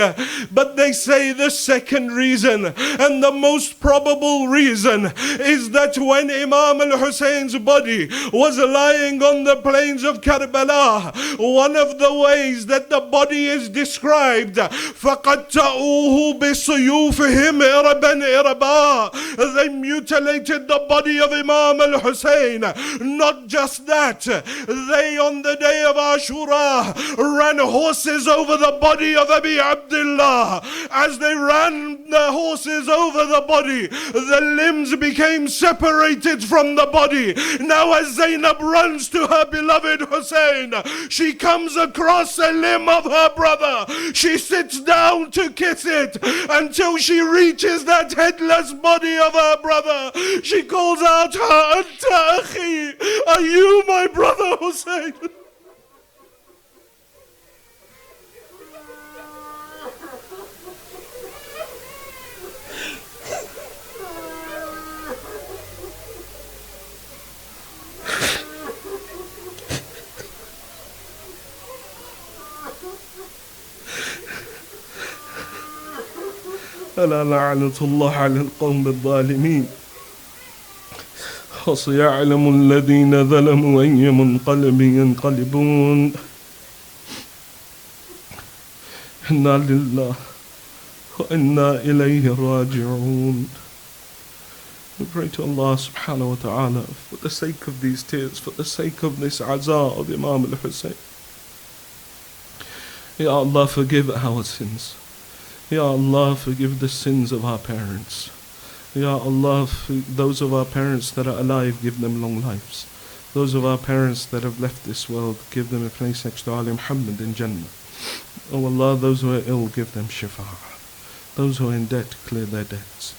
But they say the second reason, and the most probable reason, is that when Imam al-Hussein's body was lying on the plains of Karbala, one of the ways that the body is described, فَقَدْتَعُوا بِسُيُوفِهِمْ إِرَبًا إِرَبًا. They mutilated the body of Imam al-Hussein. Not just that, they on the day of Ashura ran horses over the body of Abi Abdullah. As they ran the horses over the body, the limbs became separated from the body. Now as Zainab runs to her beloved Hussein, she comes across a limb of her brother. She sits down to kiss it until she reaches that headless body of her brother. She calls out, Anta akhi, are you my brother Hussein? ألا لعنة الله على القوم الظالمين وسيعلم الذين ظلموا أي منقلب ينقلبون إنا لله وإنا إليه راجعون. We pray to Allah subhanahu wa ta'ala for the sake of these tears, for the sake of this azaa of Imam al-Hussein. Ya Allah, forgive our sins. Ya Allah, forgive the sins of our parents. Ya Allah, those of our parents that are alive, give them long lives. Those of our parents that have left this world, give them a place next to Ali Muhammad in Jannah. Oh Allah, those who are ill, give them shifa'ah. Those who are in debt, clear their debts.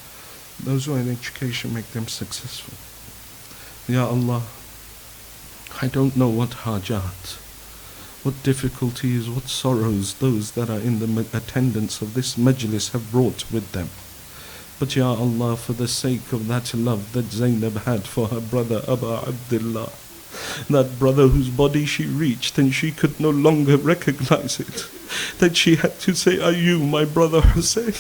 Those who are in education, make them successful. Ya Allah, I don't know what hajat, what difficulties, what sorrows those that are in the attendance of this majlis have brought with them. But Ya Allah, for the sake of that love that Zainab had for her brother Abu Abdullah, that brother whose body she reached and she could no longer recognize it, that she had to say, are you my brother Hussein?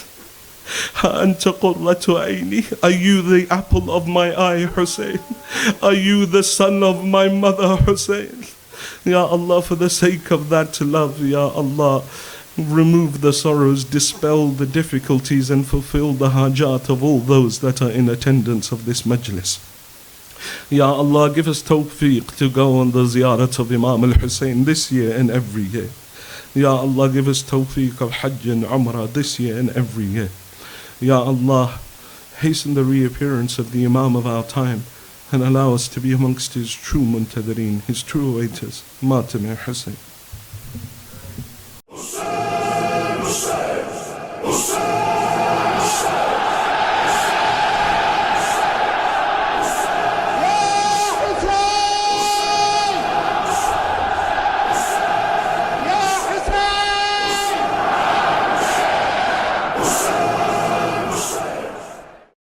Anta qurratu ayni, are you the apple of my eye Hussein? Are you the son of my mother Hussein? Ya Allah, for the sake of that love, Ya Allah, remove the sorrows, dispel the difficulties, and fulfill the hajat of all those that are in attendance of this majlis. Ya Allah, give us tawfiq to go on the ziyarat of Imam al-Hussein this year and every year. Ya Allah, give us tawfiq of Hajj and Umrah this year and every year. Ya Allah, hasten the reappearance of the Imam of our time and allow us to be amongst his true muntadhireen, his true waiters, Matam Hussein.